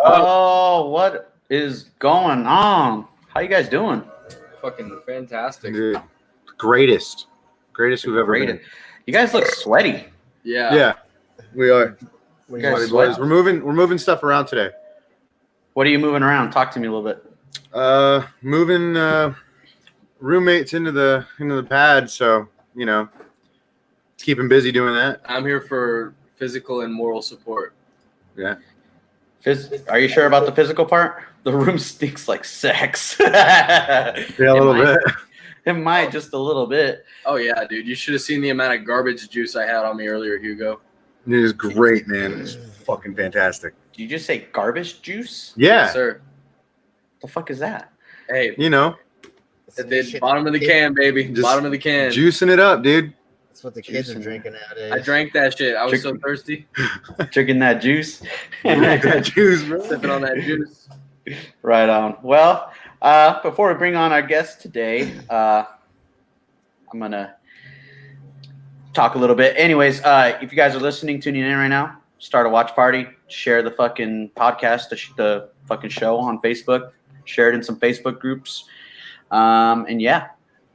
Oh, what is going on? How you guys doing? Fucking fantastic. Dude, greatest we've ever been. You guys look sweaty. Yeah, we are. You guys Boys. sweat? We're moving stuff around today. What are you moving around? Talk to me a little bit. Moving roommates into the pad, so keep him busy doing that. I'm here for physical and moral support. Yeah. Are you sure about the physical part? The room stinks like sex. Yeah, a little bit. It might just a little bit. Oh yeah, dude. You should have seen the amount of garbage juice I had on me earlier, Hugo. It is great, man. It's fucking fantastic. Did you just say garbage juice? Yeah. Yes, sir. The fuck is that? Hey, It's bottom of the can, baby. Just Bottom of the can. Juicing it up, dude. That's what the kids are drinking nowadays. I drank that shit. I was so thirsty. Drinking that juice. Drink that juice, bro. Sipping on that juice. Right on. Well, before we bring on our guest today, I'm going to talk a little bit. Anyways, if you guys are listening, tuning in right now, start a watch party, share the fucking podcast, the fucking show on Facebook, share it in some Facebook groups. And yeah,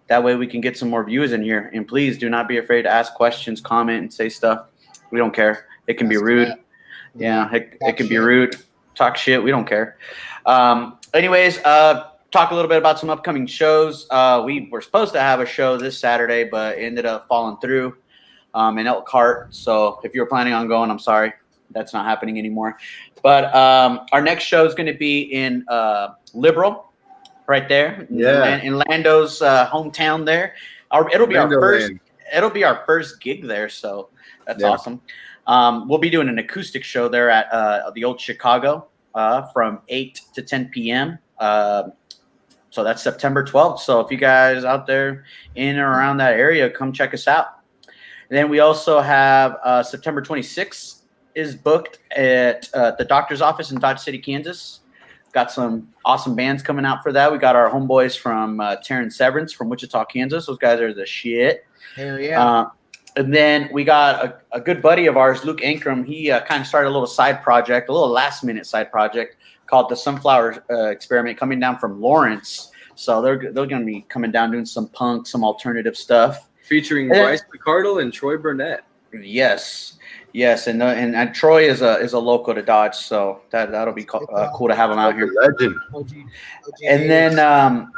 that way we can get some more viewers in here. And please do not be afraid to ask questions, comment, and say stuff. We don't care. It can be rude. Yeah, it can be rude. Talk shit. We don't care. Anyways, talk a little bit about some upcoming shows. We were supposed to have a show this Saturday, but ended up falling through in Elkhart. So if you're planning on going, I'm sorry. That's not happening anymore. But our next show is going to be in Liberal, right there. Yeah. In Lando's hometown there. It'll be our first gig there. So that's awesome. We'll be doing an acoustic show there at the Old Chicago from 8 to 10 p.m. So that's September 12th. So if you guys out there in or around that area, come check us out. And then we also have September 26th is booked at the doctor's office in Dodge City, Kansas. Got some awesome bands coming out for that. We got our homeboys from Terran Severance from Wichita, Kansas. Those guys are the shit. Hell yeah. And then we got a good buddy of ours, Luke Ankrum. He kind of started a little side project, a little last-minute side project called the Sunflower Experiment, coming down from Lawrence. So they're going to be coming down doing some punk, some alternative stuff. Featuring Bryce McCardle and Troy Burnett. Yes, and Troy is a local to Dodge, so that'll be cool to have him out here. Legend. OG And then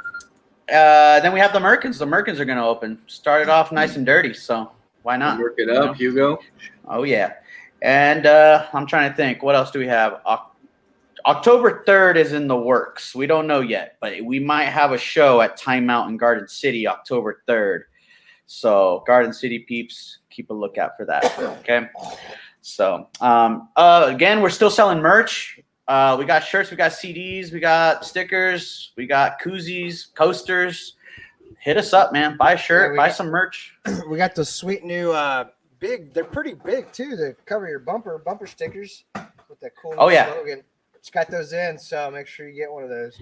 we have the Merkins. The Merkins are going to open. Started off nice and dirty, so why not? Work it up, Hugo. Oh yeah, and I'm trying to think. What else do we have? October 3rd is in the works. We don't know yet, but we might have a show at Time Out in Garden City October 3rd. So Garden City peeps, keep a lookout for that. Okay. So again, we're still selling merch. We got shirts, we got CDs, we got stickers, we got koozies, coasters. Hit us up, man. Buy a shirt, buy some merch. We got the sweet new big. They're pretty big too. To cover your bumper stickers with that cool slogan. Just got those in, so make sure you get one of those.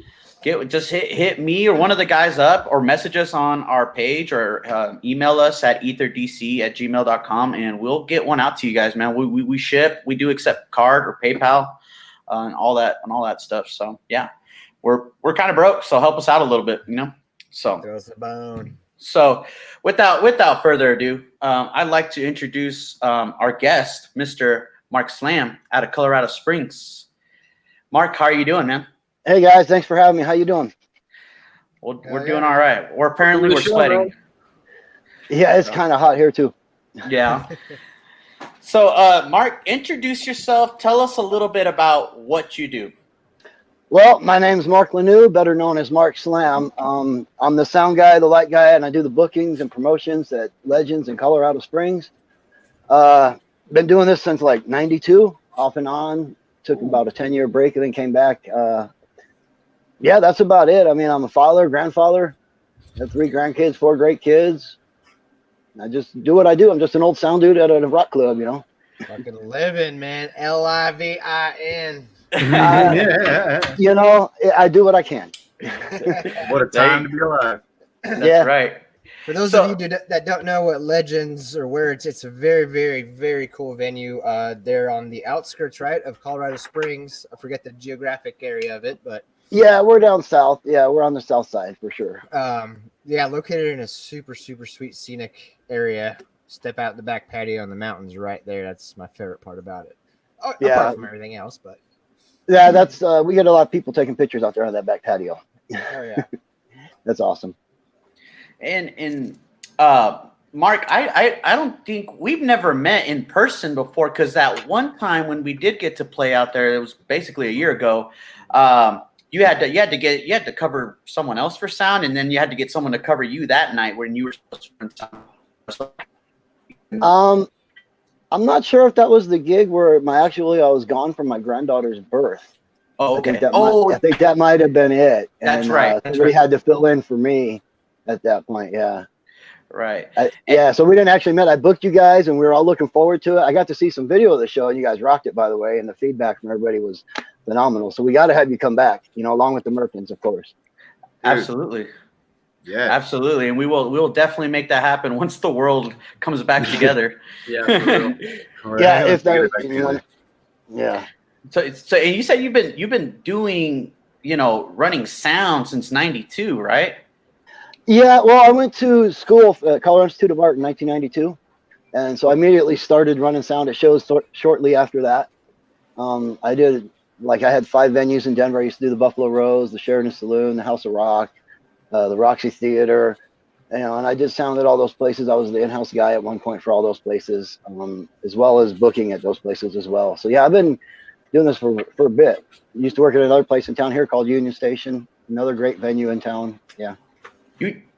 Just hit me or one of the guys up, or message us on our page, or email us at aetherdc@gmail.com, and we'll get one out to you guys, man. We ship. We do accept card or PayPal, and all that stuff. So yeah, we're kind of broke, so help us out a little bit, So Throw us a bone. So without further ado, I'd like to introduce our guest, Mr. Mark Slam, out of Colorado Springs. Mark, how are you doing, man? Hey guys, thanks for having me. How you doing? We're doing all right. We're sweating. Yeah, it's kind of hot here too. Yeah. So, Mark, introduce yourself. Tell us a little bit about what you do. Well, my name's Mark Lanou, better known as Mark Slam. I'm the sound guy, the light guy, and I do the bookings and promotions at Legends in Colorado Springs. Been doing this since like '92, off and on. Took about a 10-year break and then came back. Yeah, that's about it. I mean, I'm a father, grandfather, have 3 grandkids, 4 great kids. I just do what I do. I'm just an old sound dude at a rock club, Fucking living, man. LIVIN. I do what I can. What a time to be alive. That's right. For those of you that don't know what Legends or where it's a very, very, very cool venue. They're on the outskirts, right, of Colorado Springs. I forget the geographic area of it, but Yeah, we're down south. Yeah, we're on the south side for sure. yeah, located in a super, super sweet scenic area. Step out the back patio on the mountains right there. That's my favorite part about it. Yeah. Apart from everything else, but Yeah, that's we get a lot of people taking pictures out there on that back patio. oh yeah. That's awesome. And Mark, I don't think we've never met in person before, because that one time when we did get to play out there, it was basically a year ago. You had to cover someone else for sound, and then you had to get someone to cover you that night when you were supposed to run sound. I'm not sure if that was the gig where I was gone from my granddaughter's birth. Oh, okay. I think that might have been it. That's right. Somebody had to fill in for me at that point. Yeah. Right. So we didn't actually met. I booked you guys, and we were all looking forward to it. I got to see some video of the show, and you guys rocked it, by the way. And the feedback from everybody was phenomenal. So we got to have you come back, along with the Merkins, of course. Absolutely. Yeah, absolutely. And we'll definitely make that happen once the world comes back together. Yeah. For real. Yeah. If there, yeah. So and you said you've been doing, running sound since '92, right? Yeah, well, I went to school at Colorado Institute of Art in 1992, and so I immediately started running sound at shows shortly after that. I did, I had 5 venues in Denver. I used to do the Buffalo Rose, the Sheridan Saloon, the House of Rock, the Roxy Theater, and I did sound at all those places. I was the in-house guy at one point for all those places, as well as booking at those places as well. So yeah, I've been doing this for a bit. Used to work at another place in town here called Union Station, another great venue in town. Yeah.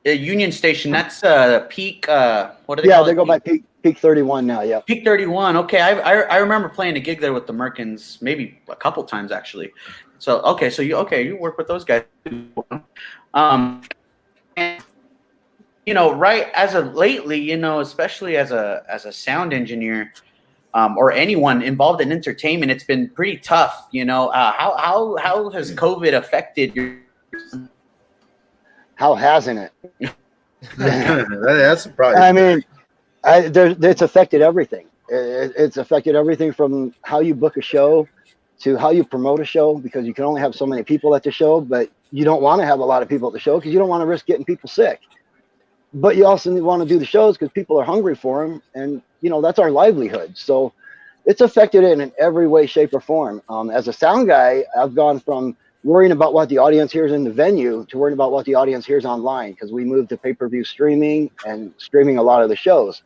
Union Station, that's Peak. What do they call it? Yeah, they go by Peak 31 now. Yeah. Peak 31. Okay, I remember playing a gig there with the Merkins, maybe a couple times actually. So okay, you work with those guys. And, right as of lately, especially as a sound engineer, or anyone involved in entertainment, it's been pretty tough. How has COVID affected your? How hasn't it? That's surprising. I mean, it's affected everything. It's affected everything from how you book a show to how you promote a show, because you can only have so many people at the show, but you don't want to have a lot of people at the show because you don't want to risk getting people sick. But you also want to do the shows because people are hungry for them, and that's our livelihood. So it's affected it in every way, shape, or form. As a sound guy, I've gone from worrying about what the audience hears in the venue to worrying about what the audience hears online, because we moved to pay-per-view streaming and streaming a lot of the shows.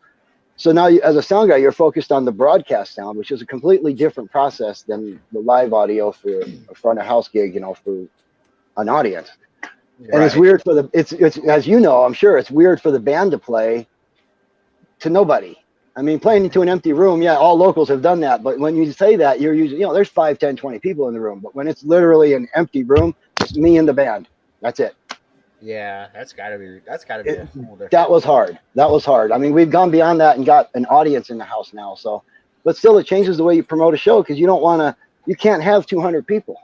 So now, as a sound guy, you're focused on the broadcast sound, which is a completely different process than the live audio for a front of house gig, for an audience. Right. And it's weird for it's as I'm sure it's weird for the band to play to nobody. I mean, playing into an empty room, yeah, all locals have done that. But when you say that, you're usually, there's 5, 10, 20 people in the room. But when it's literally an empty room, it's me and the band. That's it. Yeah, that's gotta be That was hard. I mean, we've gone beyond that and got an audience in the house now. So, but still, it changes the way you promote a show, because you can't have 200 people.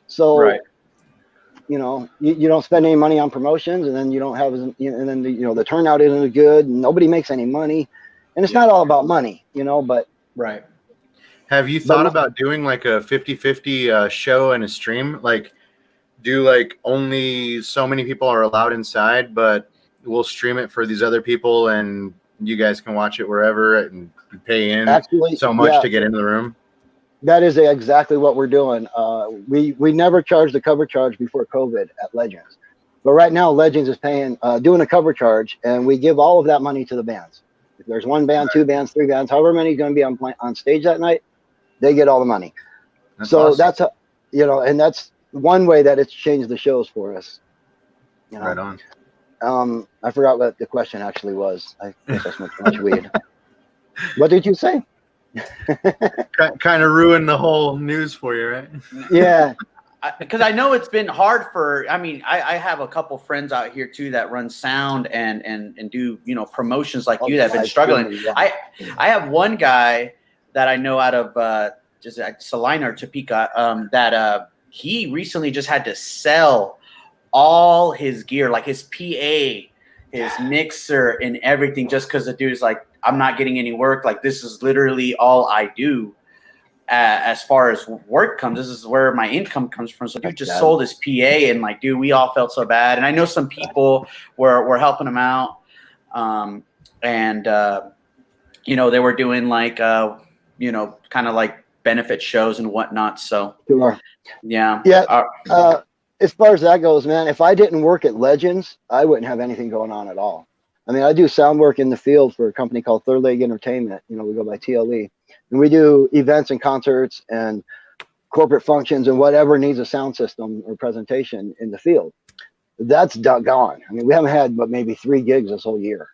So, right. You don't spend any money on promotions, and then you don't have, and then the turnout isn't good, and nobody makes any money. And it's not all about money, but. Right. Have you thought about doing like a 50-50 show and a stream? Do only so many people are allowed inside, but we'll stream it for these other people, and you guys can watch it wherever, and you pay in so much to get into the room? That is exactly what we're doing. We never charged the cover charge before COVID at Legends. But right now, Legends is doing a cover charge, and we give all of that money to the bands. If there's 1 band, 2 bands, 3 bands, however many is going to be on stage that night, they get all the money. That's awesome. That's and that's one way that it's changed the shows for us. Right on. I forgot what the question actually was. I guess I smoked too much weed. What did you say? Kind of ruined the whole news for you, right? Yeah. Because I know it's been hard I have a couple friends out here too that run sound and do, promotions like you that have been struggling. Yeah. I have one guy that I know out of just Salina or Topeka that he recently just had to sell all his gear, like his PA, his mixer and everything, just because the dude's like, I'm not getting any work. Like, this is literally all I do. As far as work comes, this is where my income comes from. So dude just sold his PA, and like, dude, we all felt so bad. And I know some people were helping him out. You know, they were doing like, you know, kind of like benefit shows and whatnot. So Sure. yeah. As far as that goes, man, if I didn't work at Legends, I wouldn't have anything going on at all. I mean, I do sound work in the field for a company called Third Leg Entertainment. You know, we go by TLE, and we do events and concerts and corporate functions and whatever needs a sound system or presentation in the field. That's gone. I mean, we haven't had but maybe 3 gigs this whole year.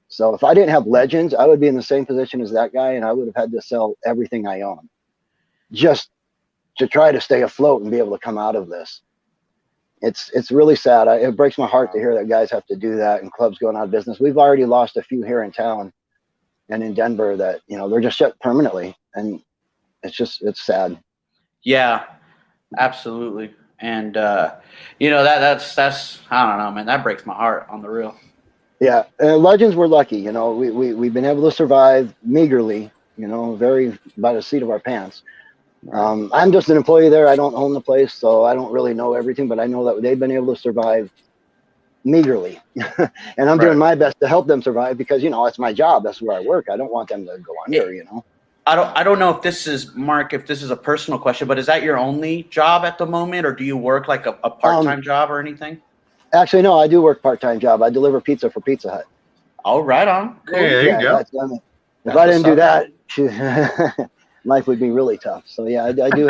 So if I didn't have Legends, I would be in the same position as that guy, and I would have had to sell everything I own just to try to stay afloat and be able to come out of this. It's really sad. It breaks my heart to hear that guys have to do that and clubs going out of business. We've already lost a few here in town and in Denver that, you know, they're just shut permanently, and it's sad. Yeah, absolutely. And you know, that's I don't know, man, that breaks my heart on the real. Yeah, Legends, we're lucky. You know, we've been able to survive meagerly. You know, very by the seat of our pants. I'm just an employee there. I don't own the place, so I don't really know everything, but I know that they've been able to survive meagerly. And I'm doing my best to help them survive because, you know, it's my job. That's where I work. I don't want them to go under, you know. I don't know if this is, Mark, if this is a personal question, but is that your only job at the moment, or do you work like a part-time job or anything? Actually, no, I do work part-time job. I deliver pizza for Pizza Hut. Oh, right on. Cool. Hey, there you go. If I didn't do that, life would be really tough. So yeah, I do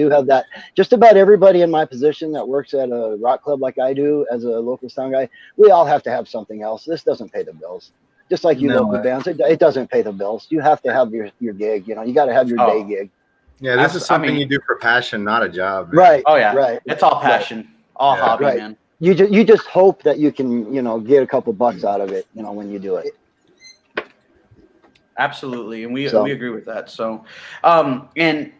have that. Just about everybody in my position that works at a rock club like I do as a local sound guy, we all have to have something else. This doesn't pay the bills. Just like you local bands, it doesn't pay the bills. You have to have your gig. You know, you got to have your day gig. Yeah, this is something you do for passion, not a job. Man. Right. Oh yeah. Right. It's all passion, all hobby, man. You just hope that you can, you know, get a couple bucks out of it, you know, when you do it. Absolutely, and we agree with that. So, and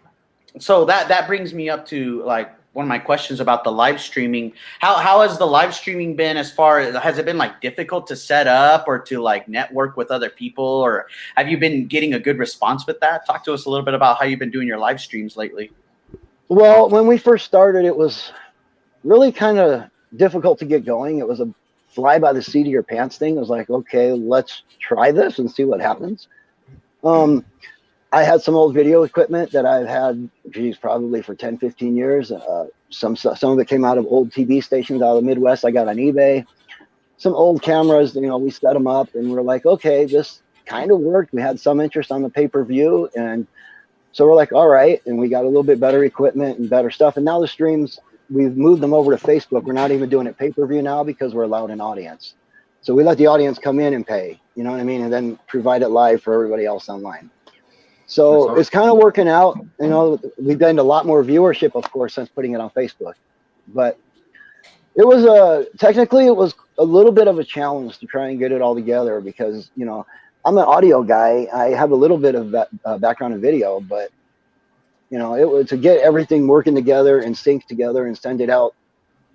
so that brings me up to like one of my questions about the live streaming. How has the live streaming been? As far as, has it been like difficult to set up or to like network with other people, or have you been getting a good response with that? Talk to us a little bit about how you've been doing your live streams lately. Well, when we first started, it was really kind of difficult to get going. It was a fly by the seat of your pants thing. It was like, okay, let's try this and see what happens. I had some old video equipment that I've had, probably for 10, 15 years. Some of it came out of old TV stations out of the Midwest. I got on eBay. Some old cameras, you know, we set them up and we're like, okay, this kind of worked. We had some interest on the pay-per-view. And so we're like, all right. And we got a little bit better equipment and better stuff. And now the streams, we've moved them over to Facebook. We're not even doing it pay-per-view now because we're allowed an audience. So we let the audience come in and pay, you know what I mean? And then provide it live for everybody else online. So awesome. It's kind of working out. You know, we've gained a lot more viewership, of course, since putting it on Facebook. But it was technically it was a little bit of a challenge to try and get it all together because, you know, I'm an audio guy. I have a little bit of background in video, but, you know, it was to get everything working together and sync together and send it out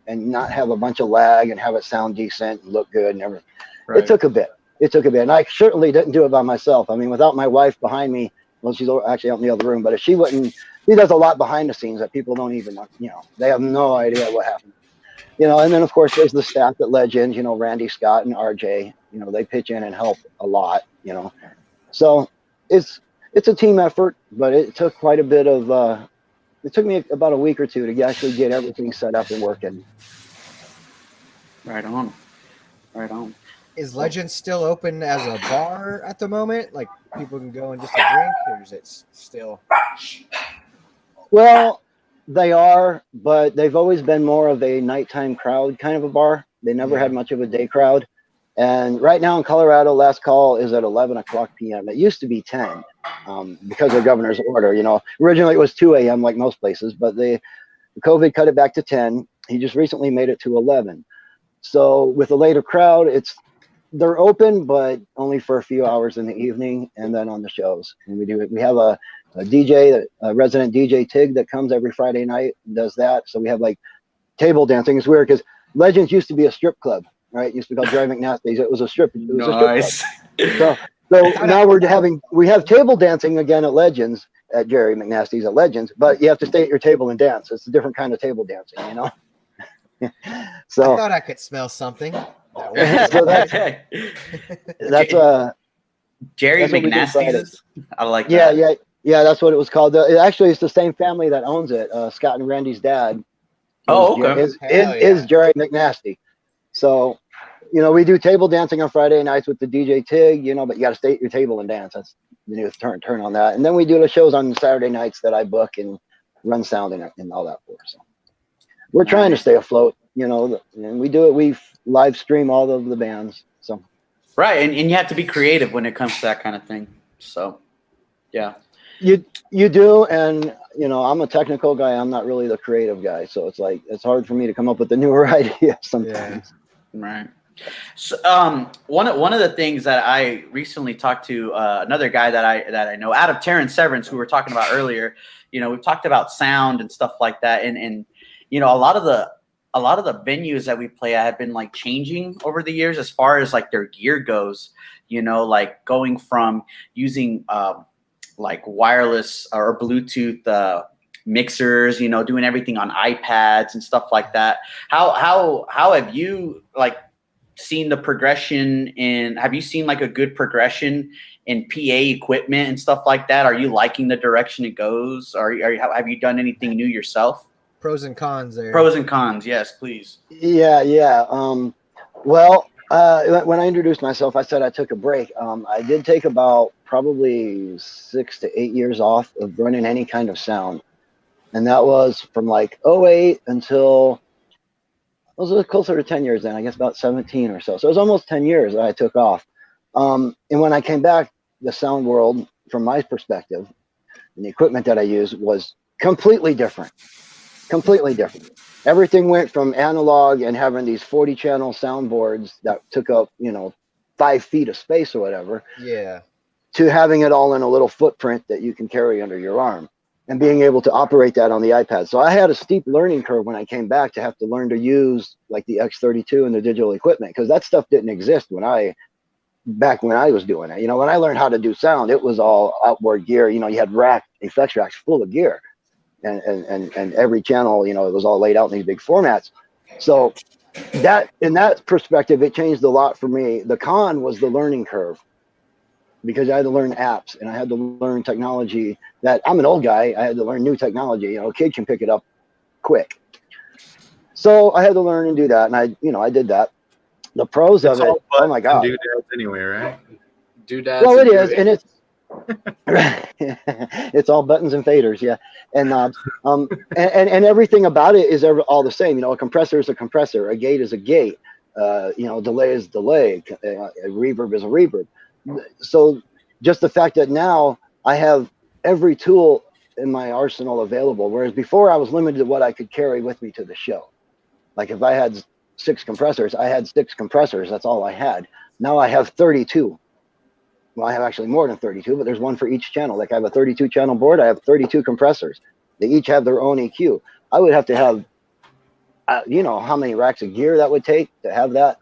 and not have a bunch of lag and have it sound decent and look good and everything. Right. It took a bit. And I certainly didn't do it by myself. I mean, without my wife behind me, well, she's actually out in the other room, but if she wouldn't, she does a lot behind the scenes that people don't even, you know, they have no idea what happened. You know, and then of course there's the staff at Legends, you know, Randy, Scott, and RJ, you know, they pitch in and help a lot, you know. So it's a team effort, but it took quite a bit of, it took me about a week or two to actually get everything set up and working. Right on. Right on. Is Legends still open as a bar at the moment? Like people can go and just a drink, or is it still? Well, they are, but they've always been more of a nighttime crowd kind of a bar. They never had much of a day crowd. And right now in Colorado, last call is at 11 o'clock p.m. It used to be 10 because of the governor's order. You know, originally it was 2 a.m. like most places, but the COVID cut it back to 10. He just recently made it to 11. So with a later crowd, they're open, but only for a few hours in the evening and then on the shows. And we have a DJ, a resident DJ Tig that comes every Friday night and does that. So we have like table dancing. It's weird because Legends used to be a strip club. right? It used to be called Jerry McNasty's. It was a strip. It was a Nice. strip club. So now we have table dancing again at Legends, at Jerry McNasty's at Legends, but you have to stay at your table and dance. It's a different kind of table dancing, you know. I So thought I could smell something. so that's Jerry that's what we do Friday. McNasty's. I like Yeah, that. yeah. That's what it was called. Actually, it's the same family that owns it. Scott and Randy's dad. Oh, okay. Is Jerry McNasty. So, you know, we do table dancing on Friday nights with the DJ Tig, you know, but you got to stay at your table and dance. That's the new turn on that. And then we do the shows on Saturday nights that I book and run sound and all that for. So we're trying to stay afloat, you know, and we do it. We live stream all of the bands. So. Right. And you have to be creative when it comes to that kind of thing. So, yeah. You do, and you know, I'm a technical guy. I'm not really the creative guy, so it's like it's hard for me to come up with the newer ideas sometimes. Yeah. Right. So, one of the things that I recently talked to another guy that I know out of Terrence Severance, who we were talking about earlier. You know, we've talked about sound and stuff like that, and you know, a lot of the venues that we play at have been like changing over the years as far as like their gear goes. You know, like going from using like wireless or Bluetooth mixers, you know, doing everything on iPads and stuff like that. How have you like seen the progression have you seen like a good progression in PA equipment and stuff like that? Are you liking the direction it goes? Have you done anything new yourself? Pros and cons there. Pros and cons, yes, please. Yeah. Well, when I introduced myself, I said I took a break. I did take about probably 6 to 8 years off of running any kind of sound. And that was from like 08 until, it was a little closer to 10 years then, I guess about 17 or so. So it was almost 10 years that I took off. And when I came back, the sound world, from my perspective, and the equipment that I used was completely different. Completely different. Everything went from analog and having these 40 channel soundboards that took up, you know, 5 feet of space or whatever. Yeah. To having it all in a little footprint that you can carry under your arm and being able to operate that on the iPad. So I had a steep learning curve when I came back to have to learn to use like the X32 and the digital equipment, because that stuff didn't exist back when I was doing it. You know, when I learned how to do sound, it was all outboard gear. You know, you had effects racks full of gear. And every channel, you know, it was all laid out in these big formats. So that, in that perspective, it changed a lot for me. The con was the learning curve, because I had to learn apps and I had to learn technology that I'm an old guy. I had to learn new technology. You know, a kid can pick it up quick. So I had to learn and do that. And I did that. The pros of it, oh my God. Doodads anyway, right? Doodads. Well, it is. And it's, it's all buttons and faders, yeah, and knobs. And everything about it is all the same. You know, a compressor is a compressor, a gate is a gate. You know, delay is delay. A reverb is a reverb. So just the fact that now I have every tool in my arsenal available, whereas before I was limited to what I could carry with me to the show. Like if I had 6 compressors, I had 6 compressors. That's all I had. Now I have 32. Well, I have actually more than 32, but there's one for each channel. Like I have a 32 channel board. I have 32 compressors. They each have their own EQ. I would have to have, you know, how many racks of gear that would take to have that.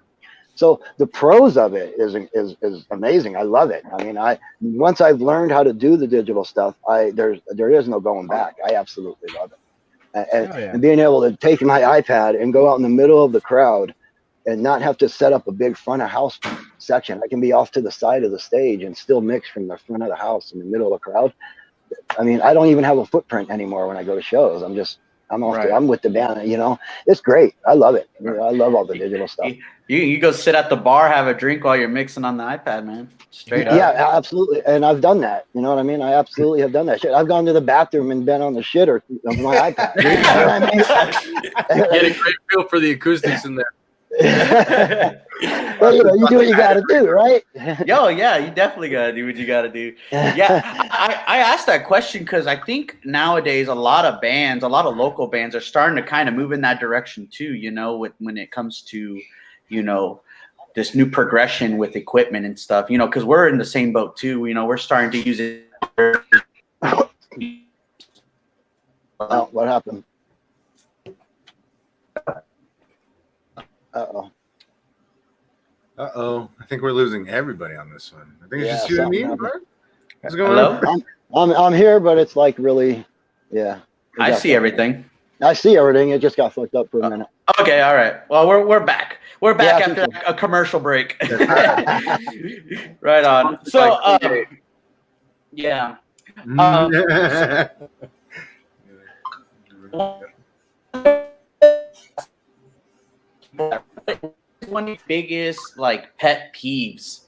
So the pros of it is amazing. I love it. I mean, once I've learned how to do the digital stuff, there is no going back. I absolutely love it. And being able to take my iPad and go out in the middle of the crowd and not have to set up a big front of house section. I can be off to the side of the stage and still mix from the front of the house in the middle of the crowd. I mean, I don't even have a footprint anymore when I go to shows. I'm with the band, you know. It's great. I love it. I love all the digital stuff. You go sit at the bar, have a drink while you're mixing on the iPad, man. Straight up. Yeah, absolutely. And I've done that. You know what I mean? I absolutely have done that shit. I've gone to the bathroom and been on the shitter of my iPad. You know what I mean? Get a great feel for the acoustics in there. Well, you know, you do what you got to do, right? Yo, yeah, you definitely got to do what you got to do. Yeah, I asked that question because I think nowadays a lot of local bands are starting to kind of move in that direction too, you know, when it comes to, you know, this new progression with equipment and stuff, you know, because we're in the same boat too. You know, we're starting to use it. Oh, what happened? Uh-oh. Uh-oh. I think we're losing everybody on this one. I think it's just you and me, Mark. What's going Hello? on? I'm here, but it's like really, yeah. I see everything. I see everything. It just got fucked up for a minute. Okay, all right. Well, we're back. We're back Yeah, I after think a commercial break. Right on. So, yeah. One of the biggest like pet peeves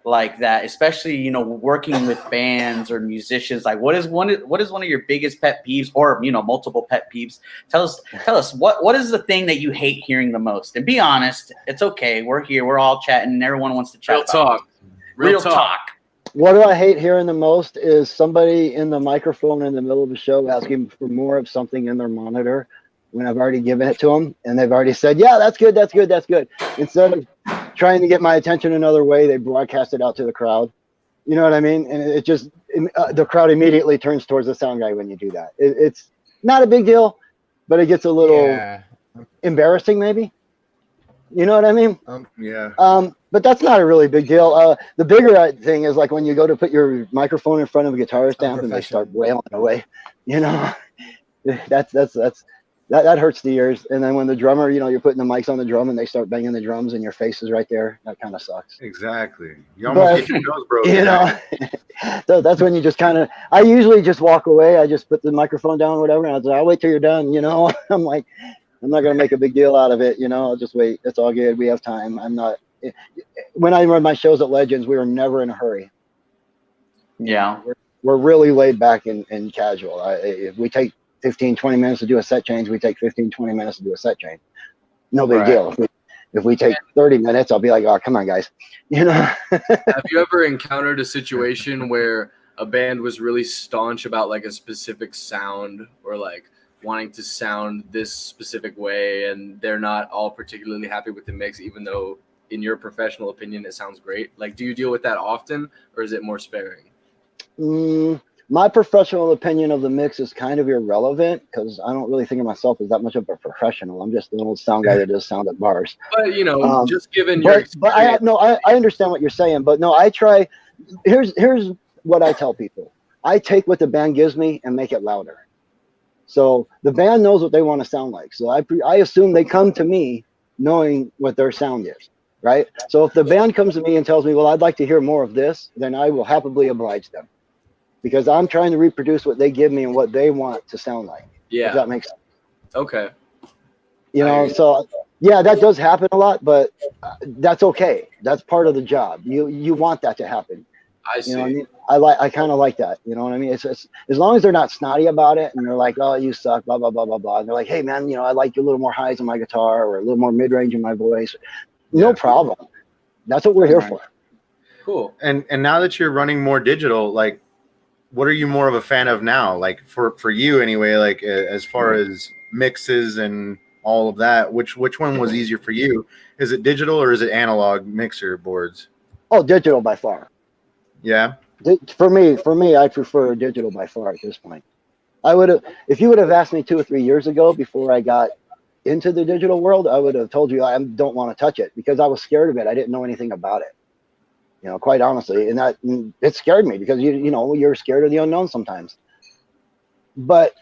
like that, especially working with bands or musicians, like what is one of your biggest pet peeves, or multiple pet peeves? Tell us what is the thing that you hate hearing the most, and be honest. It's okay, we're here, we're all chatting, and everyone wants to chat. Real talk. What do I hate hearing the most is somebody in the microphone in the middle of the show asking for more of something in their monitor when I've already given it to them, and they've already said, yeah, that's good. Instead of trying to get my attention another way, they broadcast it out to the crowd. You know what I mean? And it just, the crowd immediately turns towards the sound guy when you do that. It's not a big deal, but it gets a little embarrassing maybe. You know what I mean? Yeah. But that's not a really big deal. The bigger thing is like when you go to put your microphone in front of a guitarist amp and they start wailing away, that hurts the ears. And then when the drummer, you're putting the mics on the drum and they start banging the drums and your face is right there, that kind of sucks. Exactly. You almost get your nose broken. So that's when you just I usually just walk away. I just put the microphone down or whatever, and I'll wait till you're done. I'm like, I'm not going to make a big deal out of it. I'll just wait. It's all good. We have time. When I run my shows at Legends, we were never in a hurry. Yeah. We're really laid back and casual. If we take 15, 20 minutes to do a set change, we take 15, 20 minutes to do a set change. No big deal. If we take 30 minutes, I'll be like, oh, come on, guys. Have you ever encountered a situation where a band was really staunch about like a specific sound, or like wanting to sound this specific way, and they're not all particularly happy with the mix, even though in your professional opinion it sounds great? Like, do you deal with that often, or is it more sparing? My professional opinion of the mix is kind of irrelevant because I don't really think of myself as that much of a professional. I'm just an old sound guy that does sound at bars. But just given your experience. But I understand what you're saying. But no, I try. Here's what I tell people. I take what the band gives me and make it louder. So the band knows what they want to sound like. So I assume they come to me knowing what their sound is, right? So if the band comes to me and tells me, well, I'd like to hear more of this, then I will happily oblige them, because I'm trying to reproduce what they give me and what they want to sound like. Yeah. If that makes sense. Okay. So yeah, that does happen a lot, but that's okay. That's part of the job. You want that to happen. I see. You know what I mean? I kind of like that. You know what I mean? It's as long as they're not snotty about it and they're like, oh, you suck, blah, blah, blah, blah, blah. And they're like, hey man, I like a little more highs in my guitar or a little more mid-range in my voice. No problem. That's what we're here for. Cool. And now that you're running more digital, like, what are you more of a fan of now? Like for you anyway, like as far as mixes and all of that, which one was easier for you? Is it digital or is it analog mixer boards? Oh, digital by far. Yeah. For me, I prefer digital by far at this point. If you would have asked me 2 or 3 years ago before I got into the digital world, I would have told you I don't want to touch it because I was scared of it. I didn't know anything about it. Quite honestly, and it scared me because you're scared of the unknown sometimes. But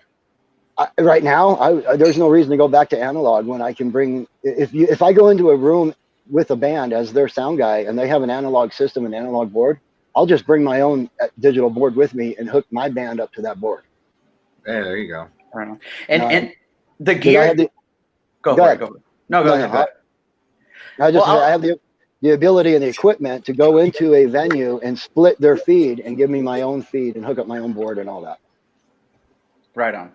right now, there's no reason to go back to analog when I can bring. If I go into a room with a band as their sound guy and they have an analog system, an analog board, I'll just bring my own digital board with me and hook my band up to that board. Yeah, there you go. Right. And the gear. Go ahead. No, go ahead. I have the ability and the equipment to go into a venue and split their feed and give me my own feed and hook up my own board and all that. Right on.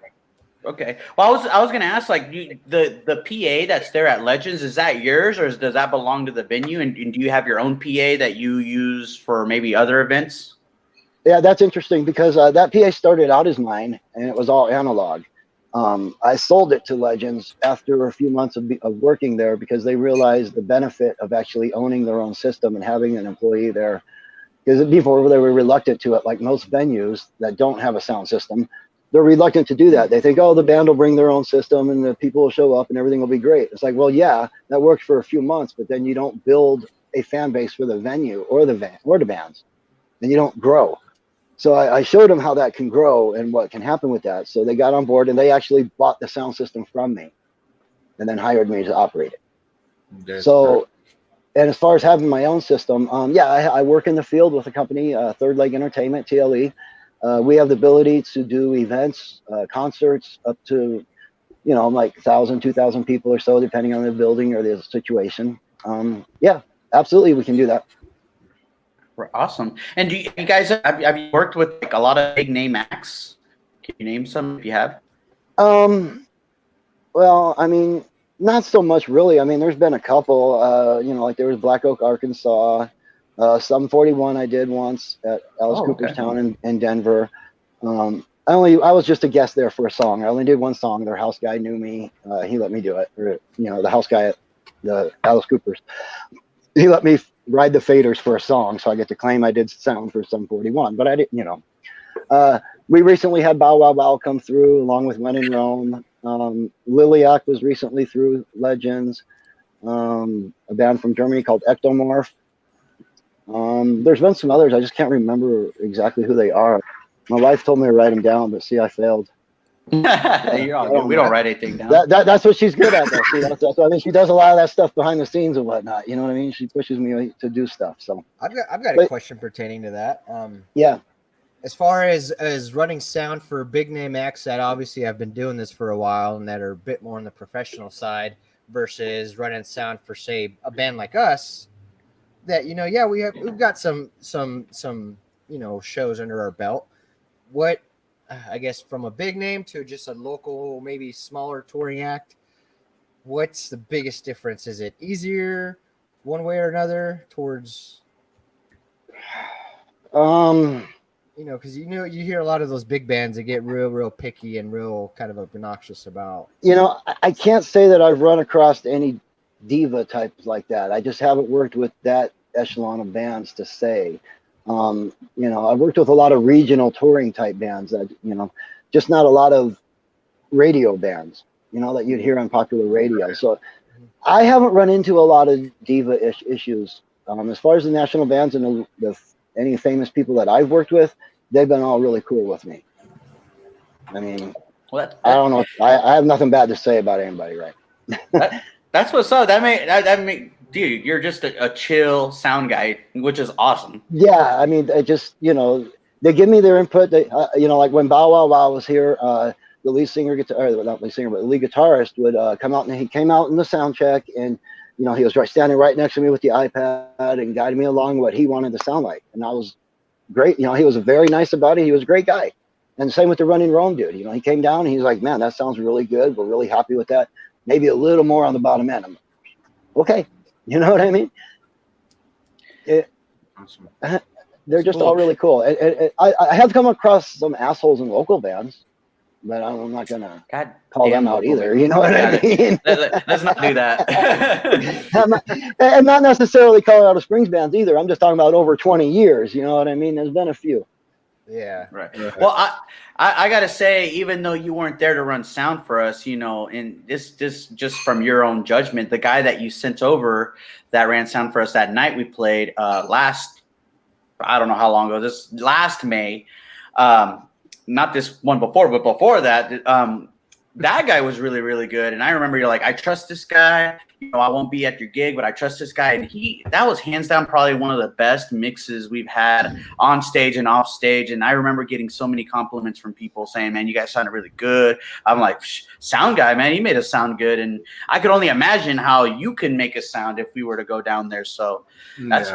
Okay. Well, I was going to ask, like, the PA that's there at Legends, is that yours or does that belong to the venue? And do you have your own PA that you use for maybe other events? Yeah, that's interesting because that PA started out as mine and it was all analog. I sold it to Legends after a few months of working there because they realized the benefit of actually owning their own system and having an employee there. Because before they were reluctant to it, like most venues that don't have a sound system, they're reluctant to do that. They think, oh, the band will bring their own system and the people will show up and everything will be great. It's like, well, yeah, that works for a few months, but then you don't build a fan base for the venue or the bands, then you don't grow. So I showed them how that can grow and what can happen with that. So they got on board, and they actually bought the sound system from me and then hired me to operate it. That's So, and as far as having my own system, I work in the field with a company, Third Leg Entertainment, TLE. We have the ability to do events, concerts up to, like 1,000, 2,000 people or so, depending on the building or the situation. Yeah, absolutely, we can do that. Awesome. And do you guys have you worked with like a lot of big name acts? Can you name some if you have? Well, I mean, not so much really. I mean, there's been a couple, like there was Black Oak, Arkansas, Sum 41 I did once at Alice Cooperstown in Denver. I was just a guest there for a song. I only did one song. Their house guy knew me. He let me do it. Or, the house guy at the Alice Coopers. He let me ride the faders for a song, so I get to claim I did sound for Sum 41. But I didn't, we recently had Bow Wow Wow come through along with When in Rome. Liliac was recently through Legends. A band from Germany called Ectomorph. There's been some others. I just can't remember exactly who they are. My wife told me to write them down, but see, I failed. You're all good. We don't write anything down. That's what she's good at, though. See, I mean, she does a lot of that stuff behind the scenes and whatnot. You know what I mean? She pushes me to do stuff. So I've got a question pertaining to that. Yeah. As far as running sound for big name acts that obviously have been doing this for a while and that are a bit more on the professional side versus running sound for, say, a band like us that, we've got some shows under our belt. What, I guess, from a big name to just a local, maybe smaller touring act, what's the biggest difference? Is it easier one way or another towards, because you hear a lot of those big bands that get real picky and real kind of obnoxious about. I can't say that I've run across any diva types like that. I just haven't worked with that echelon of bands to say. I've worked with a lot of regional touring type bands that, just not a lot of radio bands, that you'd hear on popular radio. So I haven't run into a lot of diva issues. As far as the national bands and any famous people that I've worked with, they've been all really cool with me. I mean, I don't know. I have nothing bad to say about anybody, right? That's what's up. That may, dude, you're just a chill sound guy, which is awesome. Yeah, I mean, they just, they give me their input. They, like when Bow Wow Wow was here, the lead singer, not lead singer, but the lead guitarist would come out, and he came out in the sound check, and he was standing right next to me with the iPad and guided me along what he wanted to sound like, and I was great. He was very nice about it. He was a great guy, and same with the Running Rome dude. He came down and he's like, "Man, that sounds really good. We're really happy with that. Maybe a little more on the bottom end." I'm like, okay. You know what I mean? awesome. They're just all really cool. I have come across some assholes in local bands, but I'm not going to call them out either. You know what I mean? Let's not do that. And not necessarily Colorado Springs bands either. I'm just talking about over 20 years. You know what I mean? There's been a few. Yeah. Right. Well, I got to say, even though you weren't there to run sound for us, and this just from your own judgment, the guy that you sent over that ran sound for us that night we played I don't know how long ago, this last May, not this one before, but before that, that guy was really, really good. And I remember you're like, I trust this guy. I won't be at your gig, but I trust this guy. And that was hands down probably one of the best mixes we've had on stage and off stage. And I remember getting so many compliments from people saying, man, you guys sounded really good. I'm like, sound guy, man, he made us sound good. And I could only imagine how you can make us sound if we were to go down there. So that's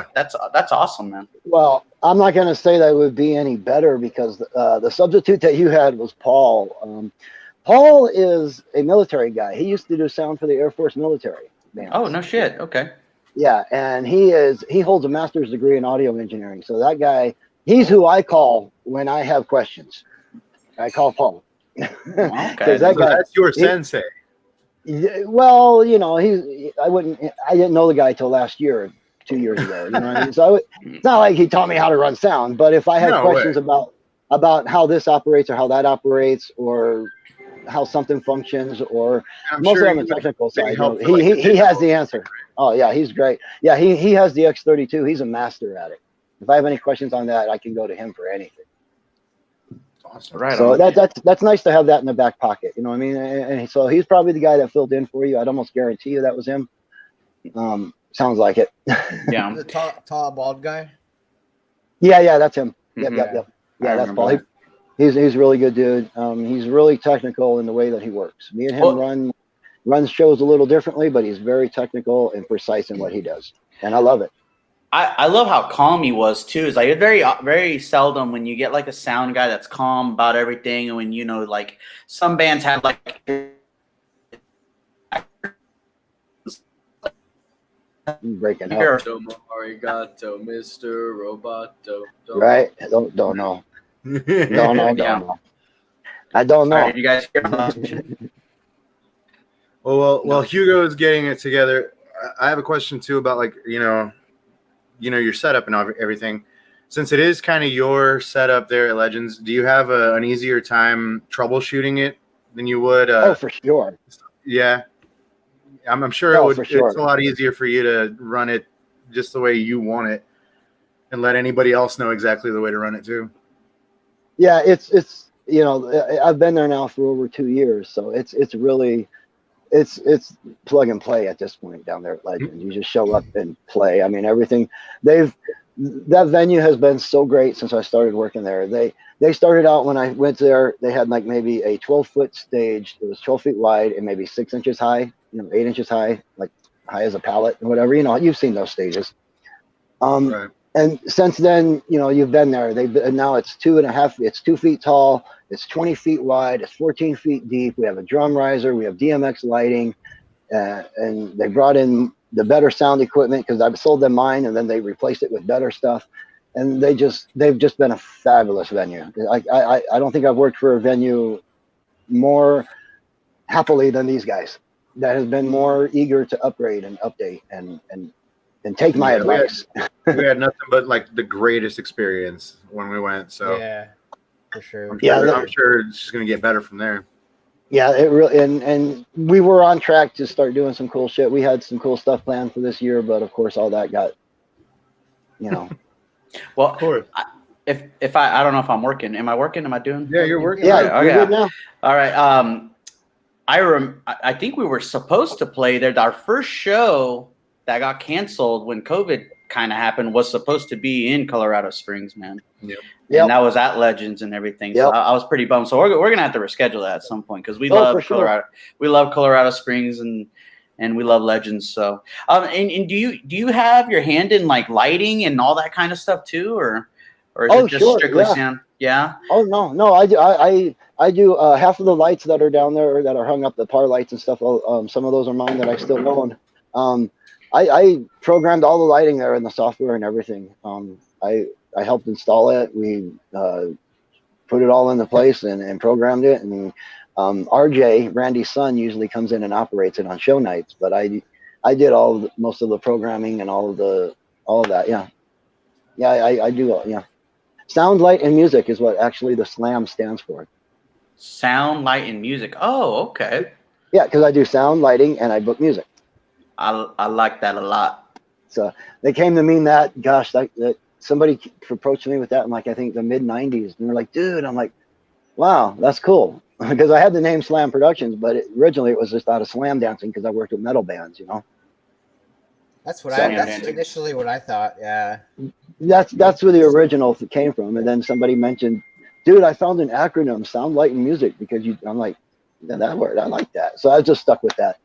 awesome, man. Well, I'm not going to say that it would be any better because the substitute that you had was Paul. Paul is a military guy. He used to do sound for the Air Force military bands. Oh, no shit. Okay. Yeah, and he holds a master's degree in audio engineering. So that guy, he's who I call when I have questions. I call Paul. Okay. That's your sensei. Well, I didn't know the guy till last year, 2 years ago. You know what I mean? So it's not like he taught me how to run sound, but if I had questions about how this operates or how that operates or how something functions, or mostly on the technical side, he has the answer. Oh yeah, he's great. Yeah, he has the X32. He's a master at it. If I have any questions on that, I can go to him for anything. Awesome. Right So on. that's nice to have that in the back pocket. You know what I mean? And so he's probably the guy that filled in for you. I'd almost guarantee you that was him. Sounds like it. Yeah. The tall, bald guy. Yeah, that's him. Yep. Mhm. Yeah, I that's remember Paul. that. He's a really good dude. He's really technical in the way that he works. Me and him runs shows a little differently, but he's very technical and precise in what he does, and I love it. I love how calm he was too. It's like it's very seldom when you get like a sound guy that's calm about everything, and when like some bands have like I'm breaking up. Arigato, Mr. Roboto. Right? Don't know. Don't know. I don't know. Sorry, did you guys hear? Well, Hugo is getting it together. I have a question too about like your setup and everything. Since it is kind of your setup there at Legends, do you have an easier time troubleshooting it than you would? Oh, for sure. Yeah, I'm sure it would. It's a lot easier for you to run it just the way you want it, and let anybody else know exactly the way to run it too. Yeah, it's I've been there now for over 2 years, so it's really it's plug and play at this point down there at Legends. You just show up and play. I mean, everything that venue has been so great since I started working there. They started out when I went there, they had like maybe a 12-foot stage. It was 12 feet wide and maybe 6 inches high, 8 inches high, like high as a pallet and whatever. You've seen those stages. Right. And since then, you've been there. Now it's 2.5. It's 2 feet tall. It's 20 feet wide. It's 14 feet deep. We have a drum riser. We have DMX lighting, and they brought in the better sound equipment because I've sold them mine, and then they replaced it with better stuff. And they've just been a fabulous venue. I don't think I've worked for a venue more happily than these guys. That has been more eager to upgrade and update and take my advice. We had nothing but like the greatest experience when we went. So yeah, for sure. I'm sure it's just gonna get better from there. Yeah, it really and we were on track to start doing some cool shit. We had some cool stuff planned for this year, but of course all that got, Well, Of course. if I don't know if I'm working. Am I working? Am I doing? Yeah, you're working. Yeah, Okay. you're good now. All right. I think we were supposed to play there. Our first show that got canceled when COVID kind of happened was supposed to be in Colorado Springs, man. Yep. And that was at Legends and everything. So I was pretty bummed. So we're gonna have to reschedule that at some point because we love Colorado. We love Colorado Springs and we love Legends. So and do you have your hand in like lighting and all that kind of stuff too, or is it just strictly sound? Yeah. Oh no, I do half of the lights that are down there that are hung up, the par lights and stuff. Some of those are mine that I still own. I programmed all the lighting there in the software and everything. I helped install it. We put it all into place and programmed it. And RJ, Randy's son, usually comes in and operates it on show nights. But I did most of the programming and all of that. Yeah, I do. Yeah, sound, light, and music is what actually the SLAM stands for. Sound, light, and music. Oh, okay. Yeah, because I do sound, lighting, and I book music. I like that a lot. So they came to mean that. Gosh, that somebody approached me with that in like I think the mid '90s, and they're like, "Dude," I'm like, "Wow, that's cool." Because I had the name Slam Productions, but originally it was just out of slam dancing because I worked with metal bands, That's that's initially what I thought. Yeah. That's where the original came from, and then somebody mentioned, "Dude, I found an acronym, sound, light, and music," because I'm like, yeah, that word, I like that, so I just stuck with that,